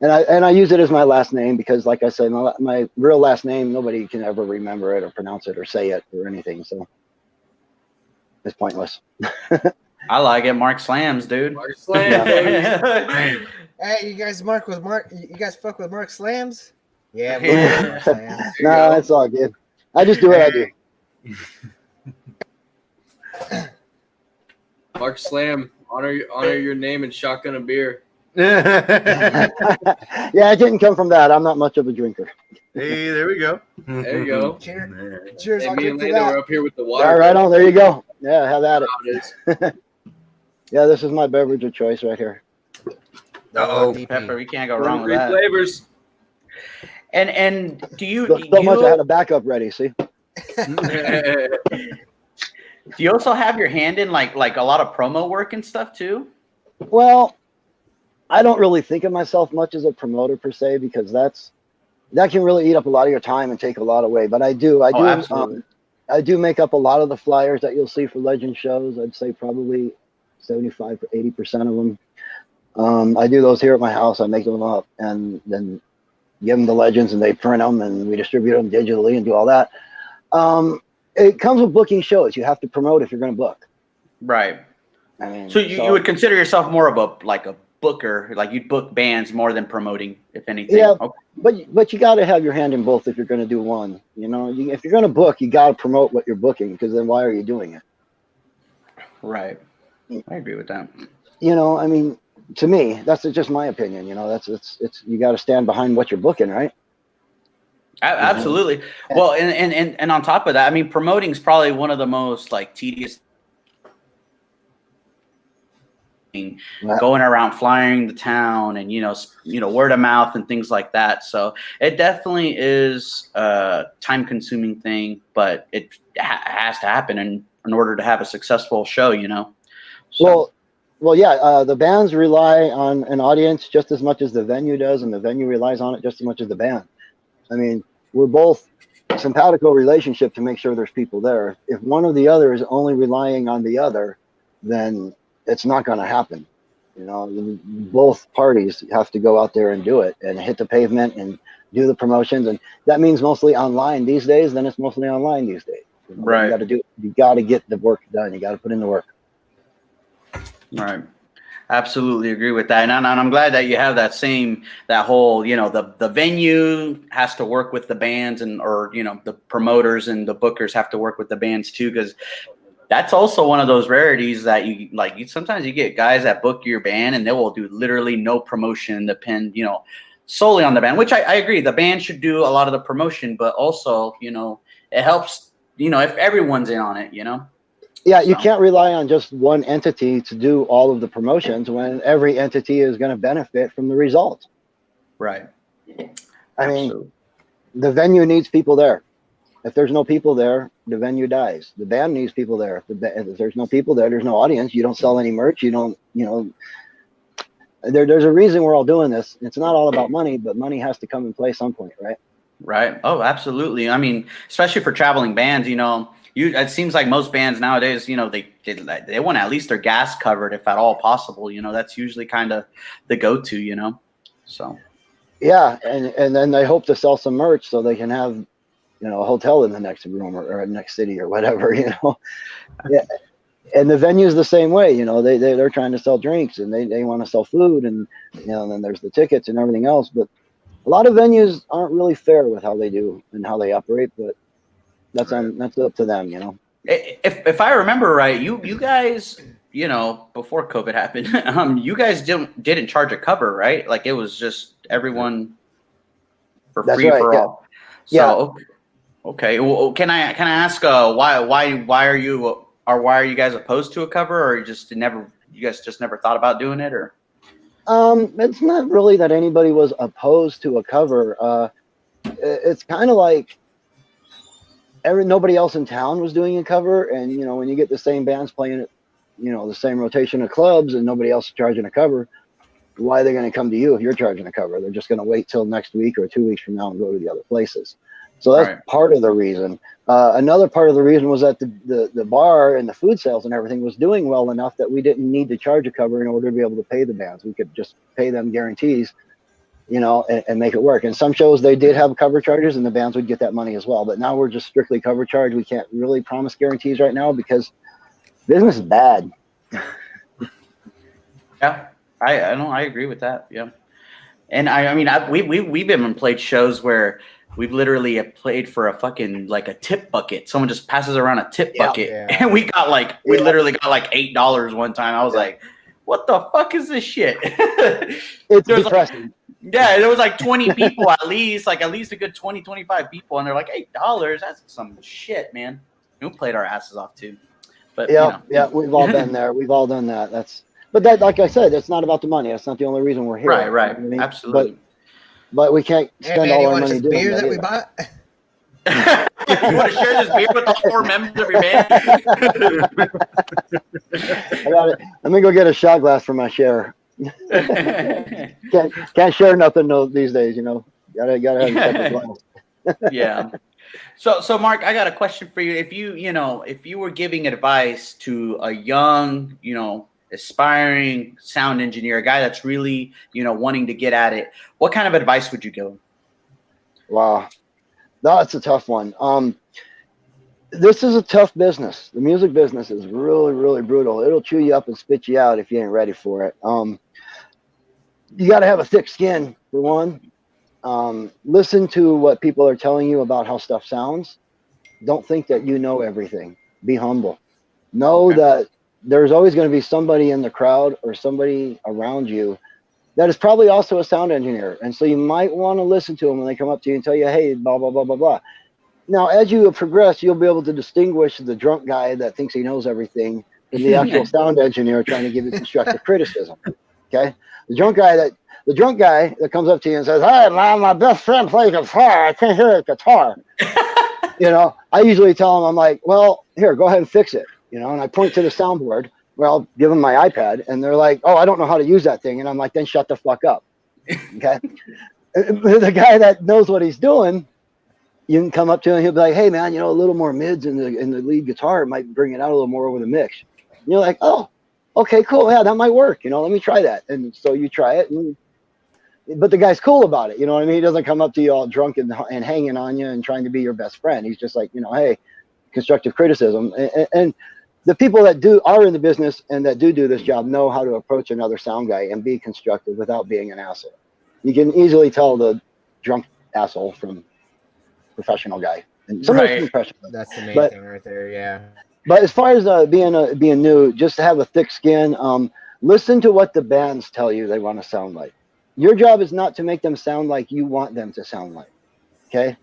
And I use it as my last name because, like I said, my real last name, nobody can ever remember it or pronounce it or say it or anything. So it's pointless. I like it. Mark Slams, dude. Mark Slams. Hey, you guys you guys fuck with Mark Slams? Yeah. Mark Slams. No, it's all good. I just do what I do. Mark Slam, honor your name and shotgun a beer. Yeah, it didn't come from that. I'm not much of a drinker. Hey, there we go. There you go. Cheers. And me and Lando are up here with the water. All right, on. There you go. Yeah, have at it. Yeah, this is my beverage of choice right here. Pepper. You can't go wrong with that. Flavors. And do you So much I had a backup ready. See. do you also have your hand in like a lot of promo work and stuff too? Well, I don't really think of myself much as a promoter per se, because that can really eat up a lot of your time and take a lot away. But I do Absolutely. I do make up a lot of the flyers that you'll see for Legend shows. I'd say probably 75 to 80% of them. I do those here at my house. I make them up and then give them to Legends, and they print them, and we distribute them digitally and do all that. It comes with booking shows. You have to promote if you're going to book. Right. I mean, So you would consider yourself more of a booker, like you'd book bands more than promoting, if anything. Yeah, Okay. but you got to have your hand in both if you're going to do one. You know, if you're going to book, you got to promote what you're booking, because then why are you doing it? Right. I agree with that. You know, I mean, to me, that's just my opinion. You know, it's you got to stand behind what you're booking, right? Absolutely. Well, and on top of that, I mean, promoting is probably one of the most like tedious things, going around flying the town and you know word of mouth and things like that. So it definitely is a time consuming thing, but it has to happen in order to have a successful show. You know. So. Well, yeah. The bands rely on an audience just as much as the venue does, and the venue relies on it just as much as the band. I mean, we're both simpatico relationship to make sure there's people there. If one or the other is only relying on the other, then it's not going to happen. You know, both parties have to go out there and do it and hit the pavement and do the promotions. And that means mostly online these days. Then it's mostly online these days. You know, right. You got to get the work done. You got to put in the work. Right. Absolutely agree with that. And I'm glad that you have that whole, you know, the venue has to work with the bands or, you know, the promoters and the bookers have to work with the bands too. Cause that's also one of those rarities that sometimes you get guys that book your band and they will do literally no promotion, depend, you know, solely on the band, which I agree. The band should do a lot of the promotion, but also, you know, it helps, you know, if everyone's in on it, you know? Yeah, you can't rely on just one entity to do all of the promotions when every entity is going to benefit from the result. Right. I mean, the venue needs people there. If there's no people there, the venue dies. The band needs people there. If there's no people there, there's no audience. You don't sell any merch. You don't, you know, there's a reason we're all doing this. It's not all about money, but money has to come in play some point, right? Right. Oh, absolutely. I mean, especially for traveling bands, you know, it seems like most bands nowadays, you know, they want at least their gas covered if at all possible. You know, that's usually kind of the go-to, you know. So. Yeah, and then they hope to sell some merch so they can have, you know, a hotel in the next room or next city or whatever, you know. Yeah. And the venue's the same way, you know. They're trying to sell drinks and they want to sell food, and you know, and then there's the tickets and everything else. But a lot of venues aren't really fair with how they do and how they operate, but that's up to them, you know. If I remember right, you guys, you know, before COVID happened, you guys didn't charge a cover, right? Like it was just everyone for free for all. So yeah. Okay. Well, can I ask why are you guys opposed to a cover, or you guys just never thought about doing it, or? It's not really that anybody was opposed to a cover. It's kind of like nobody else in town was doing a cover, and you know, when you get the same bands playing it, you know, the same rotation of clubs, and nobody else is charging a cover, why are they going to come to you if you're charging a cover? They're just going to wait till next week or 2 weeks from now and go to the other places. So that's part of the reason. Another part of the reason was that the bar and the food sales and everything was doing well enough that we didn't need to charge a cover in order to be able to pay the bands. We could just pay them guarantees, you know, and make it work. And some shows they did have cover charges and the bands would get that money as well. But now we're just strictly cover charge. We can't really promise guarantees right now because business is bad. Yeah, I agree with that. Yeah. And I mean, we've even played shows where we've literally played for a fucking like a tip bucket. Someone just passes around a tip bucket, and we literally got like $8 one time. I was like, "What the fuck is this shit?" It's depressing. There was like 20 people at least a good 20, 25 people, and they're like $8. That's some shit, man. We played our asses off too. But we've all been there. We've all done that. But that, like I said, it's not about the money. That's not the only reason we're here. Right. I mean, Absolutely. but we can't Hey spend man, all you our want money this doing beer that we either. bought? You want to share this beer with all 4 members of your band? I got it. Let me go get a shot glass for my share. Can't share nothing these days, you know. Gotta have a separate glass. Yeah. So Mark, I got a question for you. If you were giving advice to a young, aspiring sound engineer, a guy that's really, wanting to get at it, what kind of advice would you give him? Wow, that's a tough one. This is a tough business. The music business is really, really brutal. It'll chew you up and spit you out if you ain't ready for it. You got to have a thick skin for one. Listen to what people are telling you about how stuff sounds. Don't think that you know everything. Be humble. Know that there's always going to be somebody in the crowd or somebody around you that is probably also a sound engineer. And so you might want to listen to them when they come up to you and tell you, hey, blah, blah, blah, blah, blah. Now, as you progress, you'll be able to distinguish the drunk guy that thinks he knows everything from the actual sound engineer trying to give you constructive criticism. Okay? The drunk guy that comes up to you and says, "Hey, man, my best friend plays guitar. I can't hear his guitar." I usually tell him, I'm like, well, here, go ahead and fix it. And I point to the soundboard where I'll give them my iPad, and they're like, "Oh, I don't know how to use that thing." And I'm like, then shut the fuck up. Okay? The guy that knows what he's doing, you can come up to him, he'll be like, "Hey, man, a little more mids in the lead guitar might bring it out a little more over the mix." And you're like, "Oh, okay, cool. Yeah, that might work. Let me try that." And so you try it, but the guy's cool about it. You know what I mean? He doesn't come up to you all drunk and hanging on you and trying to be your best friend. He's just like, hey, constructive criticism. And the people that are in the business and that do this job know how to approach another sound guy and be constructive without being an asshole. You can easily tell the drunk asshole from professional guy. And sometimes professional. That's the main thing right there. Yeah. But as far as being new, just to have a thick skin, listen to what the bands tell you they want to sound like. Your job is not to make them sound like you want them to sound like. Okay?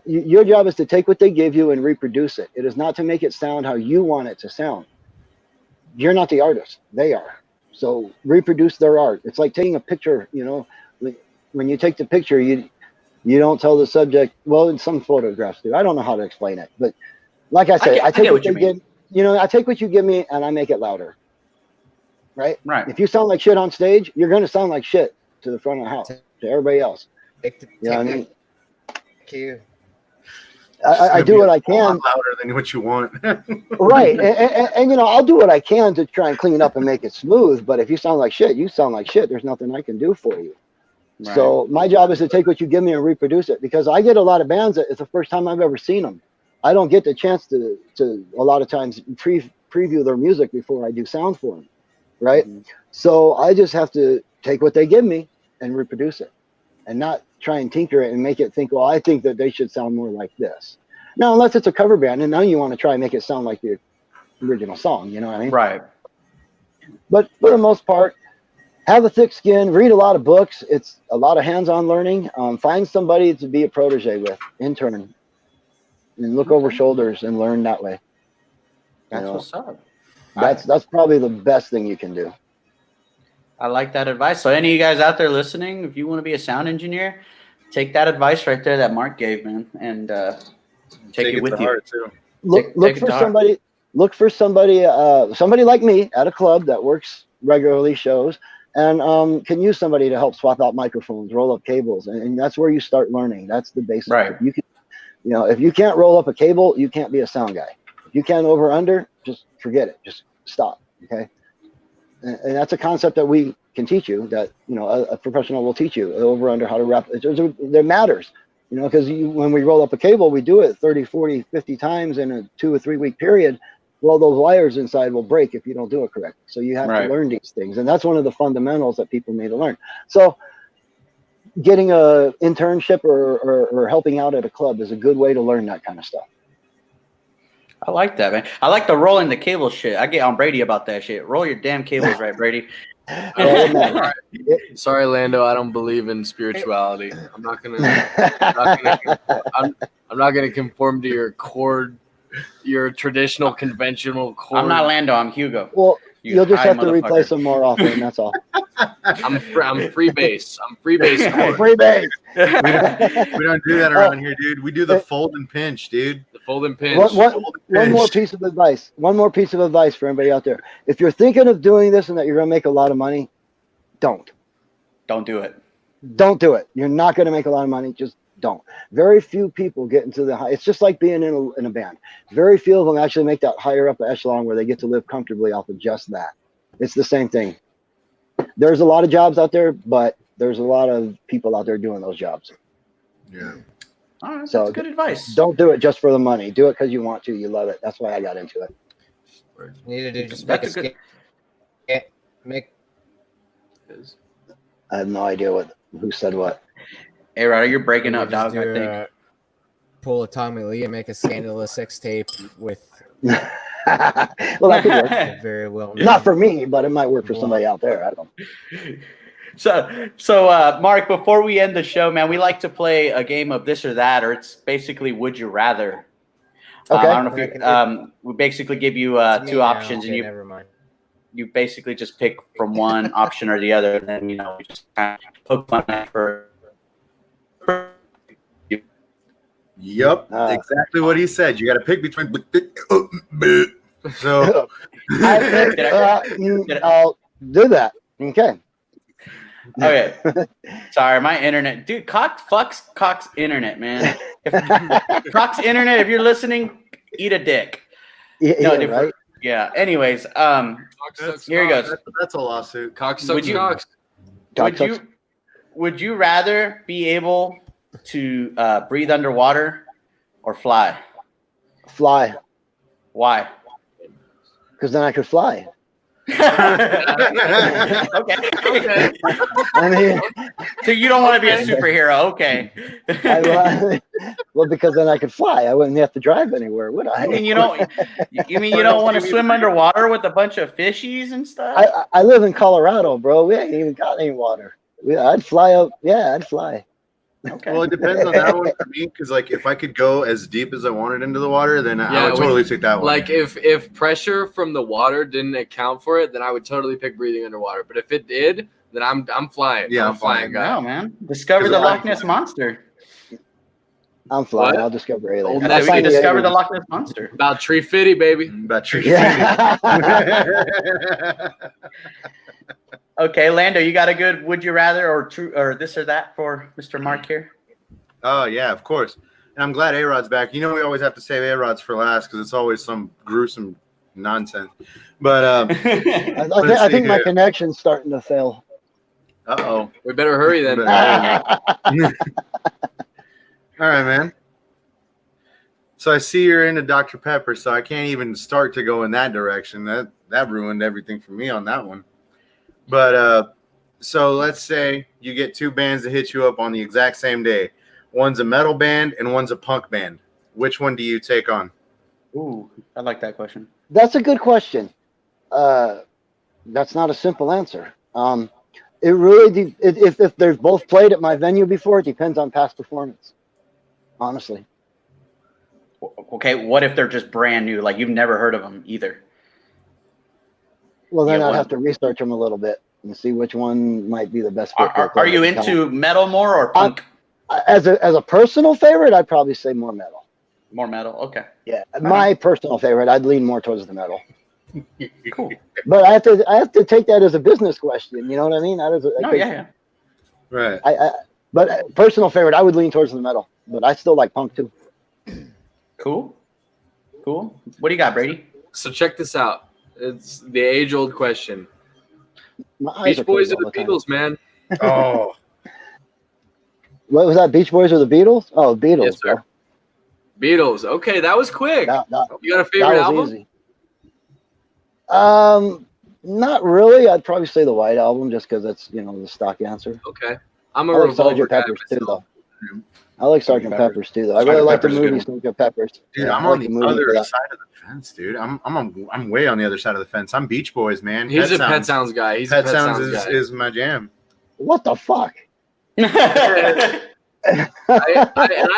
Your job is to take what they give you and reproduce it. It is not to make it sound how you want it to sound. You're not the artist. They are. So reproduce their art. It's like taking a picture, when you take the picture, you don't tell the subject, well, in some photographs do. I don't know how to explain it, but like I say, I take what you give me and I make it louder. Right? If you sound like shit on stage, you're going to sound like shit to the front of the house, to everybody else. You know what I mean? I do what I can. Louder than what you want. Right. And I'll do what I can to try and clean up and make it smooth. But if you sound like shit, you sound like shit. There's nothing I can do for you. Right. So my job is to take what you give me and reproduce it, because I get a lot of bands that it's the first time I've ever seen them. I don't get the chance to a lot of times preview their music before I do sound for them. Right. Mm-hmm. So I just have to take what they give me and reproduce it and not try and tinker it and make it think, well, I think that they should sound more like this. Now, unless it's a cover band and now you want to try and make it sound like the original song, you know what I mean? Right. But for the most part, have a thick skin, read a lot of books. It's a lot of hands-on learning. Find somebody to be a protege with, intern, and look over shoulders and learn that way. That's what's up. That's probably the best thing you can do. I like that advice. So any of you guys out there listening, if you want to be a sound engineer, take that advice right there that Mark gave, man, and take it with you. Look for somebody like me at a club that works regularly shows and can use somebody to help swap out microphones, roll up cables, and that's where you start learning. That's the basics. Right. You can, if you can't roll up a cable, you can't be a sound guy. If you can't over under, just forget it. Just stop. Okay. And that's a concept that we can teach you, that a professional will teach you over under how to wrap. There matters, because when we roll up a cable, we do it 30, 40, 50 times in a 2 or 3 week period. Well, those wires inside will break if you don't do it correctly. So you have to learn these things, and that's one of the fundamentals that people need to learn. So getting a internship or helping out at a club is a good way to learn that kind of stuff. I like that, man. I like the rolling the cable shit. I get on Brady about that shit. Roll your damn cables right, Brady. Sorry, Lando. I don't believe in spirituality. I'm not gonna conform to your traditional, conventional chord. I'm not Lando. I'm Hugo. Well, You'll just high have to replay motherfucker. some more often. That's all. I'm free base. I'm free base. Free base. We don't do that around here, dude. We do the fold and pinch, dude. The fold and pinch. One more piece of advice. One more piece of advice for everybody out there. If you're thinking of doing this and that you're going to make a lot of money, don't. Don't do it. Don't do it. You're not going to make a lot of money. Just don't. Very few people get into the high. It's just like being in a band. Very few of them actually make that higher up echelon where they get to live comfortably off of just that. It's the same thing. There's a lot of jobs out there, but there's a lot of people out there doing those jobs. Yeah. All right, So that's good advice. Don't do it just for the money. Do it because you want to. You love it. That's why I got into it. You need to do just That's make a a good- make. I have no idea who said what. Hey, Ryder, you're breaking up, just dog. I do think. pull a Tommy Lee and make a scandalous sex tape with Well, that could work. a very well. Not for me, but it might work for somebody out there. I don't know. So, Mark, before we end the show, man, we like to play a game of this or that, or it's basically Would You Rather. Okay. I don't know if you, we basically give you two options, and never mind. you basically just pick from one option or the other, and then, you just kind of poke fun at for. Yep, exactly what he said. You got to pick between. So I'll do that. Okay. Okay. Sorry, my internet. Dude, Cox internet, man. Cox internet, if you're listening, eat a dick. Yeah, different. right? Yeah. Anyways, here he goes. That's a lawsuit. Cox Would sucks you- cocks. Would you rather be able to breathe underwater or fly? Fly, Why? because then I could fly. Okay. I mean, So you don't want to be a superhero, okay? well, because then I could fly. I wouldn't have to drive anywhere, would I? I mean, you don't want to swim underwater with a bunch of fishies and stuff? I live in Colorado, bro. We ain't even got any water. I'd fly up. Yeah, I'd fly. Okay. Well, it depends on that one for me, because like if I could go as deep as I wanted into the water, then I would totally take that one. Like if pressure from the water didn't account for it, then I would totally pick breathing underwater. But if it did, then I'm flying. Yeah, I'm I'm a flying flying. guy. Wow, man. Discover the Loch Ness Monster. I'm flying. What? I'll discover aliens. I said we can discover the Loch Ness Monster. About tree fitty, baby. About tree Yeah. Okay, Lando, you got a good would you rather or this or that for Mr. Mark here? Oh yeah, of course. And I'm glad A-Rod's back. We always have to save A-Rod's for last because it's always some gruesome nonsense. But I think my connection's starting to fail. uh-oh. We better hurry then. All right, man. So I see you're into Dr. Pepper, so I can't even start to go in that direction. That ruined everything for me on that one. But so let's say you get two bands to hit you up on the exact same day. One's a metal band and one's a punk band. Which one do you take on? Ooh, I like that question. That's a good question. That's not a simple answer. It really if they've both played at my venue before, it depends on past performance. Honestly. Okay, what if they're just brand new, like you've never heard of them either? Well, then Yeah, I'd one- have to research them a little bit and see which one might be the best fit. Are you into metal more or punk? As a personal favorite, I'd probably say more metal. More metal. Okay. Yeah, my personal favorite, I'd lean more towards the metal. Cool. But I have to take that as a business question. You know what I mean? Yeah. Right. But personal favorite, I would lean towards the metal. But I still like punk too. Cool. What do you got, Brady? So check this out. It's the age-old question. My eyes Beach Boys or closed the all time. Beatles, man? Oh. What was that? Beach Boys or the Beatles? Oh, Beatles. Yes, sir. Beatles. Okay, that was quick. That You got a favorite was album? easy. Not really. I'd probably say the White Album just because it's the stock answer. Okay. I'm a I like Revolver Sgt. guy Peppers too, myself. though. I like Sgt. Peppers too, though. I Sgt. really like the Pepper's a good movie Sgt. Peppers. Dude, Yeah, I'm I on like the movie other for that. side of the fence, dude. I'm way on the other side of the fence. I'm Beach Boys, man. He's a Pet Sounds guy. He's Pet a Pet Sounds Sounds guy. is my jam. What the fuck? I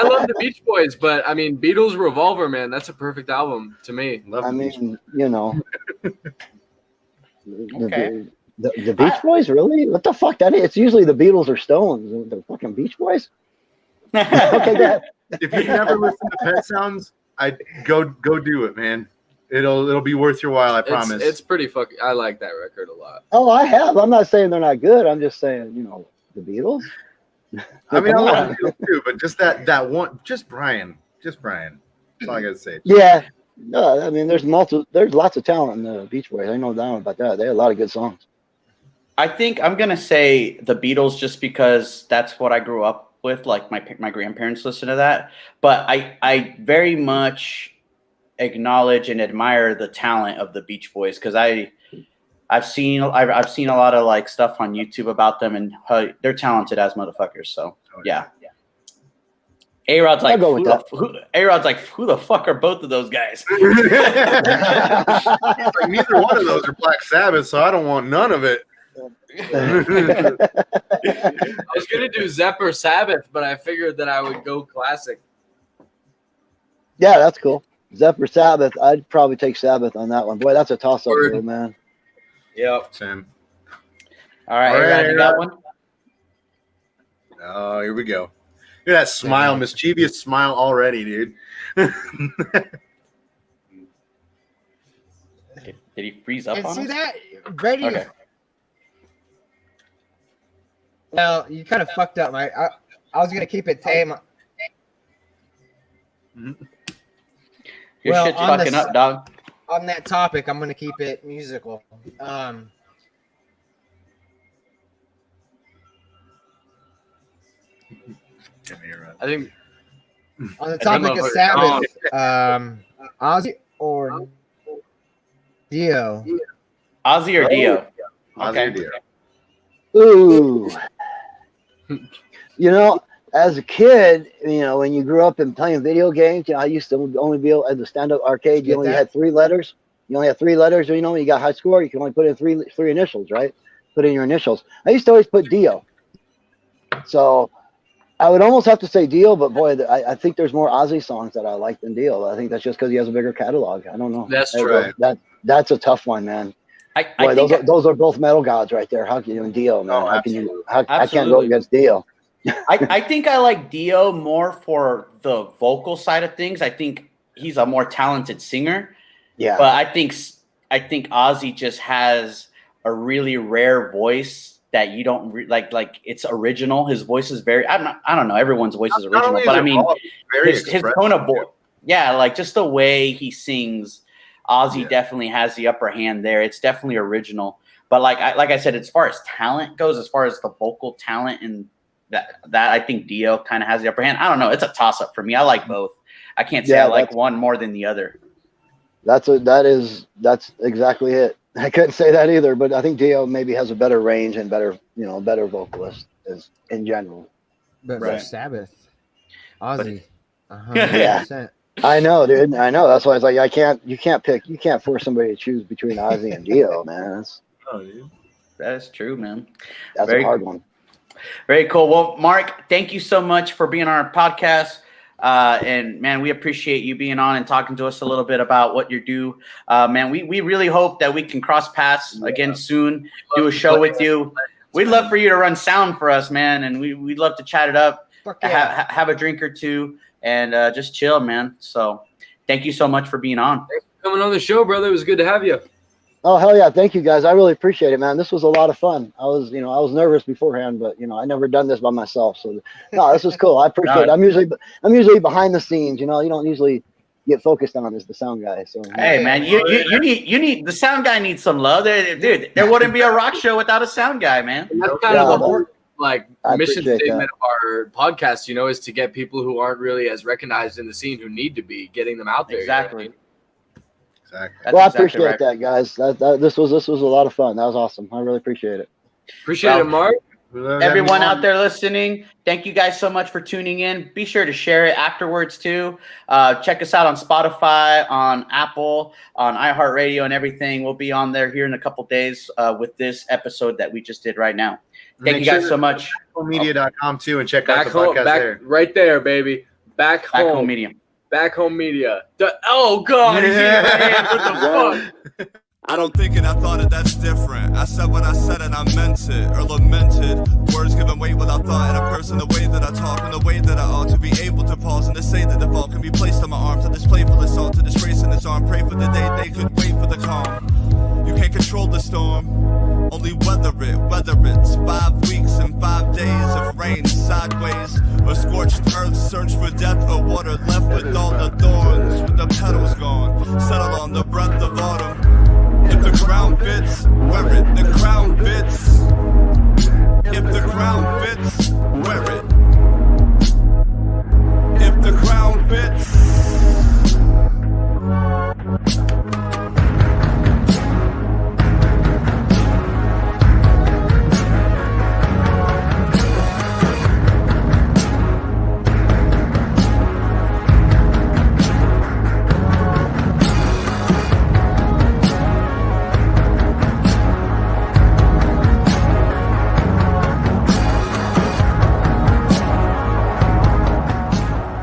love the Beach Boys, but I mean, Beatles Revolver, man, that's a perfect album to me. Love I the Beach mean, Okay. The Beach Boys, really? What the fuck? It's usually the Beatles or Stones. The fucking Beach Boys. Okay, go ahead. If you've never listened to Pet Sounds, I go do it, man. It'll be worth your while. I promise. It's pretty fucking. I like that record a lot. Oh, I have. I'm not saying they're not good. I'm just saying, the Beatles. I mean, I like the Beatles too, but just that one, just Brian. That's all I gotta say. Yeah. No, I mean, there's lots of talent in the Beach Boys. I know down about that. They have a lot of good songs. I think I'm gonna say the Beatles just because that's what I grew up with. Like my grandparents listened to that, but I very much acknowledge and admire the talent of the Beach Boys because I've seen a lot of like stuff on YouTube about them and they're talented as motherfuckers. So yeah. A-Rod's like, who the fuck are both of those guys? Like, neither one of those are Black Sabbath, so I don't want none of it. I was gonna do Zepp or Sabbath, but I figured that I would go classic. Yeah, that's cool. Zepp or Sabbath? I'd probably take Sabbath on that one. Boy, that's a toss-up, though, man. Yep. Sam. All right, A-Rod, you got one? Oh, here we go. Look at that smile, mischievous smile already, dude. Did he freeze up And on see us? that? Ready? Okay. Well, you kind of fucked up. I was gonna keep it tame. Your Well, shit's on fucking this- up, dog. On that topic, I'm gonna keep it musical. I think On the I topic don't know of if Sabbath, Ozzy or Dio? Ozzy or Dio? Okay. Okay. Ooh. As a kid, when you grew up and playing video games, I used to only be able at the stand-up arcade. You only had 3 letters. You only had 3 letters. When you got high score, you can only put in three initials, right? Put in your initials. I used to always put Dio. So I would almost have to say Dio, but boy, I think there's more Ozzy songs that I like than Dio. I think that's just because he has a bigger catalog. I don't know. That's true. That's a tough one, man. I Boy, think those are both metal gods right there. How can you and Dio, man? Oh, How can you? I can't Absolutely. go against Dio. I think I like Dio more for the vocal side of things. I think he's a more talented singer. Yeah. But I think Ozzy just has a really rare voice that you don't like. It's original. His voice is very. I don't know. Everyone's voice is original, but I mean, his tone of voice. Yeah, like just the way he sings. Ozzy definitely has the upper hand there. It's definitely original. But like I said, as far as talent goes, as far as the vocal talent and that I think Dio kind of has the upper hand. I don't know. It's a toss up for me. I like both. I can't say I like one more than the other. That's exactly it. I couldn't say that either, but I think Dio maybe has a better range and better vocalist in general. But Right. for Sabbath, Ozzy, Yeah. 100%. I know, dude. I know. That's why it's like you can't force somebody to choose between Ozzy and Dio, man. That is true, man. That's Very a hard one. Very cool. Well, Mark, thank you so much for being on our podcast. And man, we appreciate you being on and talking to us a little bit about what you do. Man, we really hope that we can cross paths again soon, do a show with you. We'd love for you to run sound for us, man. And we'd love to chat it up, Fuck yeah. have a drink or two, and just chill, man. So thank you so much for being on. Thanks for coming on the show, brother. It was good to have you. Oh, hell yeah. Thank you, guys. I really appreciate it, man. This was a lot of fun. I was nervous beforehand, but, I never done this by myself. So, no, this was cool. I appreciate it. I'm usually behind the scenes. You don't usually get focused on as the sound guy. So, Hey, man, you need the sound guy needs some love. Dude, there wouldn't be a rock show without a sound guy, man. And that's kind of the whole I mission appreciate statement of our podcast, is to get people who aren't really as recognized in the scene who need to be, getting them out there. Exactly. Exactly. Well, I exactly appreciate right. that, guys. This was a lot of fun. That was awesome. I really appreciate it. Appreciate it, Mark. Everyone out there listening, thank you guys so much for tuning in. Be sure to share it afterwards too. Check us out on Spotify, on Apple, on iHeartRadio, and everything. We'll be on there here in a couple days with this episode that we just did right now. Thank you guys so much. Backhomemedia.com too, and check out Back the home, podcast there. right there, baby. Back Back home. Home Media. Back home media. Oh God, he's in your hand. What the fuck? I don't think it, I thought it, that's different. I said what I said and I meant it, or lamented. Words given weight without thought in a person, the way that I talk and the way that I ought to be able to pause and to say that the fault can be placed on my arms. To display for assault, to disgrace in his arm. Pray for the day they could wait for the calm. You can't control the storm, only weather it, whether it's 5 weeks and 5 days of rain sideways, or scorched earth, search for death or water left with all the